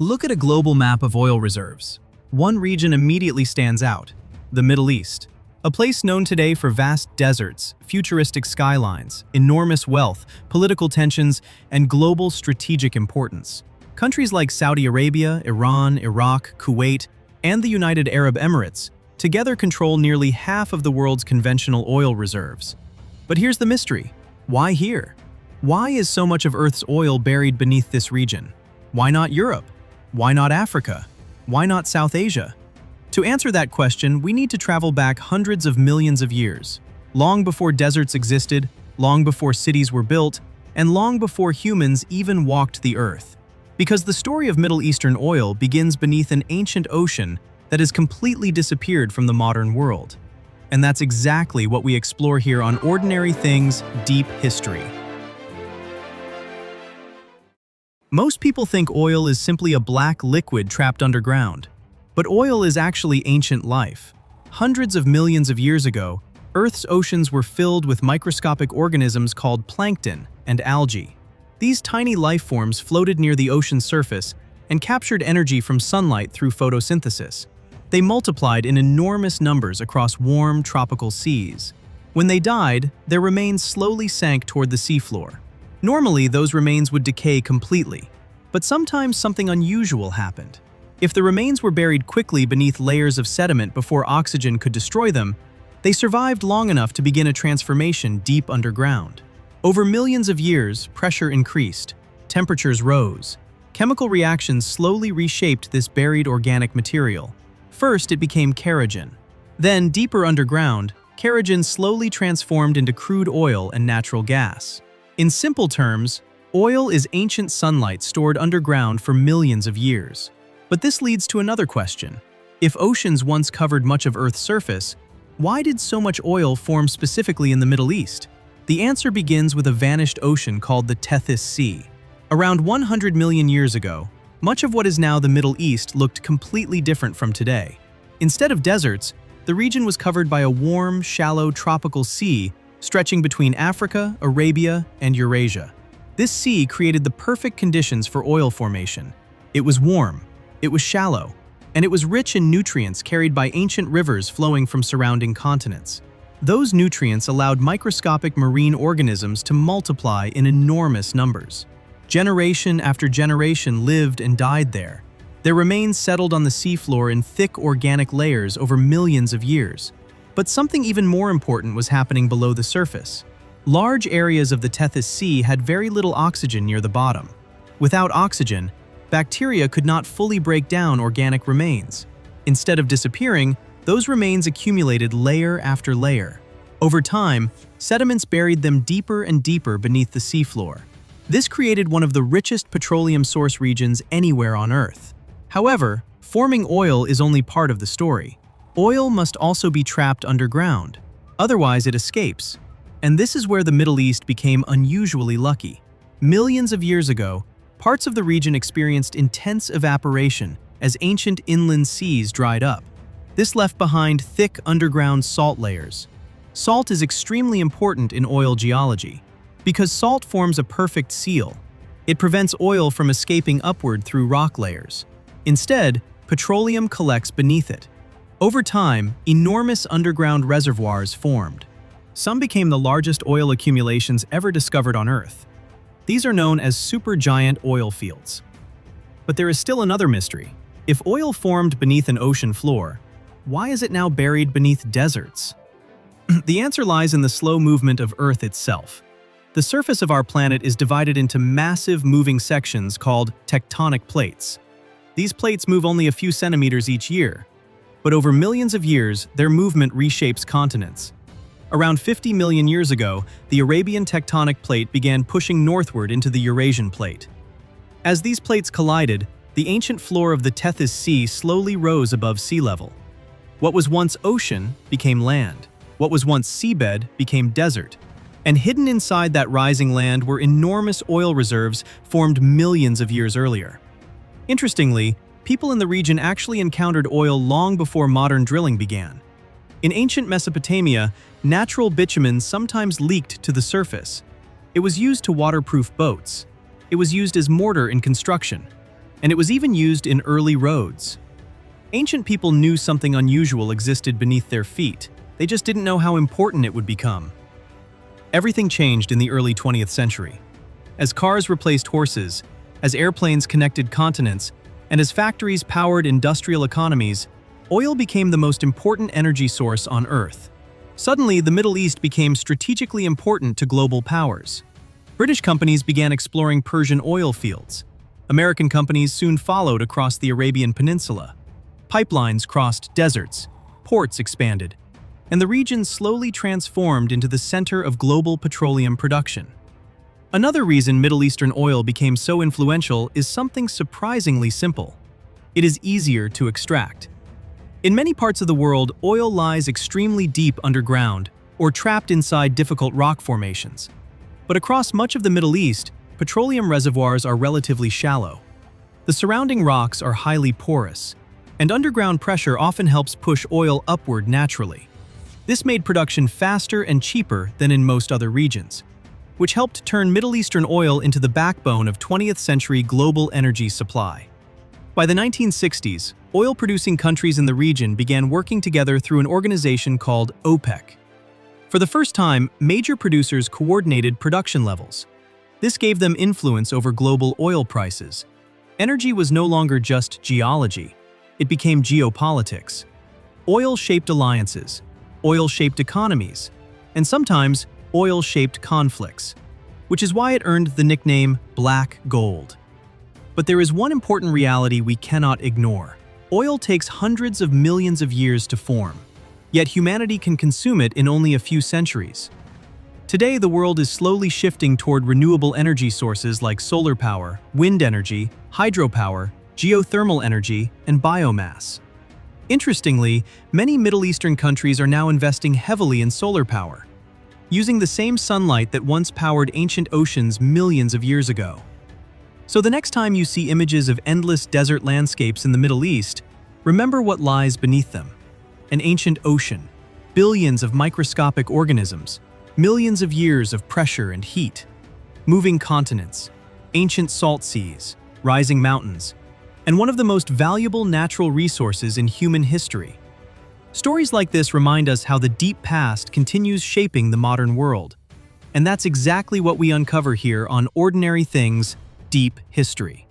Look at a global map of oil reserves. One region immediately stands out: the Middle East. A place known today for vast deserts, futuristic skylines, enormous wealth, political tensions, and global strategic importance. Countries like Saudi Arabia, Iran, Iraq, Kuwait, and the United Arab Emirates together control nearly half of the world's conventional oil reserves. But here's the mystery. Why here? Why is so much of Earth's oil buried beneath this region? Why not Europe? Why not Africa? Why not South Asia? To answer that question, we need to travel back hundreds of millions of years, long before deserts existed, long before cities were built, and long before humans even walked the earth. Because the story of Middle Eastern oil begins beneath an ancient ocean that has completely disappeared from the modern world. And that's exactly what we explore here on Ordinary Things: Deep History. Most people think oil is simply a black liquid trapped underground. But oil is actually ancient life. Hundreds of millions of years ago, Earth's oceans were filled with microscopic organisms called plankton and algae. These tiny life forms floated near the ocean surface and captured energy from sunlight through photosynthesis. They multiplied in enormous numbers across warm, tropical seas. When they died, their remains slowly sank toward the seafloor. Normally, those remains would decay completely, but sometimes something unusual happened. If the remains were buried quickly beneath layers of sediment before oxygen could destroy them, they survived long enough to begin a transformation deep underground. Over millions of years, pressure increased, temperatures rose. Chemical reactions slowly reshaped this buried organic material. First, it became kerogen. Then, deeper underground, kerogen slowly transformed into crude oil and natural gas. In simple terms, oil is ancient sunlight stored underground for millions of years. But this leads to another question. If oceans once covered much of Earth's surface, why did so much oil form specifically in the Middle East? The answer begins with a vanished ocean called the Tethys Sea. Around 100 million years ago, much of what is now the Middle East looked completely different from today. Instead of deserts, the region was covered by a warm, shallow tropical sea stretching between Africa, Arabia, and Eurasia. This sea created the perfect conditions for oil formation. It was warm, it was shallow, and it was rich in nutrients carried by ancient rivers flowing from surrounding continents. Those nutrients allowed microscopic marine organisms to multiply in enormous numbers. Generation after generation lived and died there. Their remains settled on the seafloor in thick organic layers over millions of years. But something even more important was happening below the surface. Large areas of the Tethys Sea had very little oxygen near the bottom. Without oxygen, bacteria could not fully break down organic remains. Instead of disappearing, those remains accumulated layer after layer. Over time, sediments buried them deeper and deeper beneath the seafloor. This created one of the richest petroleum source regions anywhere on Earth. However, forming oil is only part of the story. Oil must also be trapped underground, otherwise it escapes. And this is where the Middle East became unusually lucky. Millions of years ago, parts of the region experienced intense evaporation as ancient inland seas dried up. This left behind thick underground salt layers. Salt is extremely important in oil geology, because salt forms a perfect seal. It prevents oil from escaping upward through rock layers. Instead, petroleum collects beneath it. Over time, enormous underground reservoirs formed. Some became the largest oil accumulations ever discovered on Earth. These are known as supergiant oil fields. But there is still another mystery. If oil formed beneath an ocean floor, why is it now buried beneath deserts? The answer lies in the slow movement of Earth itself. The surface of our planet is divided into massive moving sections called tectonic plates. These plates move only a few centimeters each year, but over millions of years, their movement reshapes continents. Around 50 million years ago, the Arabian tectonic plate began pushing northward into the Eurasian plate. As these plates collided, the ancient floor of the Tethys Sea slowly rose above sea level. What was once ocean became land. What was once seabed became desert. And hidden inside that rising land were enormous oil reserves formed millions of years earlier. Interestingly, people in the region actually encountered oil long before modern drilling began. In ancient Mesopotamia, natural bitumen sometimes leaked to the surface. It was used to waterproof boats. It was used as mortar in construction. and it was even used in early roads. Ancient people knew something unusual existed beneath their feet. They just didn't know how important it would become. Everything changed in the early 20th century. As cars replaced horses, as airplanes connected continents, and as factories powered industrial economies, oil became the most important energy source on Earth. Suddenly, the Middle East became strategically important to global powers. British companies began exploring Persian oil fields. American companies soon followed across the Arabian Peninsula. Pipelines crossed deserts, ports expanded, and the region slowly transformed into the center of global petroleum production. Another reason Middle Eastern oil became so influential is something surprisingly simple. It is easier to extract. In many parts of the world, oil lies extremely deep underground or trapped inside difficult rock formations. But across much of the Middle East, petroleum reservoirs are relatively shallow. The surrounding rocks are highly porous, and underground pressure often helps push oil upward naturally. This made production faster and cheaper than in most other regions, which helped turn Middle Eastern oil into the backbone of 20th century global energy supply. By the 1960s, oil-producing countries in the region began working together through an organization called OPEC. For the first time, major producers coordinated production levels. This gave them influence over global oil prices. Energy was no longer just geology. It became geopolitics. Oil shaped alliances, oil shaped economies, and sometimes oil shaped conflicts, which is why it earned the nickname Black Gold. But there is one important reality we cannot ignore. Oil takes hundreds of millions of years to form, yet humanity can consume it in only a few centuries. Today, the world is slowly shifting toward renewable energy sources like solar power, wind energy, hydropower, geothermal energy, and biomass. Interestingly, many Middle Eastern countries are now investing heavily in solar power, using the same sunlight that once powered ancient oceans millions of years ago. So the next time you see images of endless desert landscapes in the Middle East, remember what lies beneath them. An ancient ocean, billions of microscopic organisms, millions of years of pressure and heat, moving continents, ancient salt seas, rising mountains, and one of the most valuable natural resources in human history. Stories like this remind us how the deep past continues shaping the modern world. And that's exactly what we uncover here on Ordinary Things, Deep History.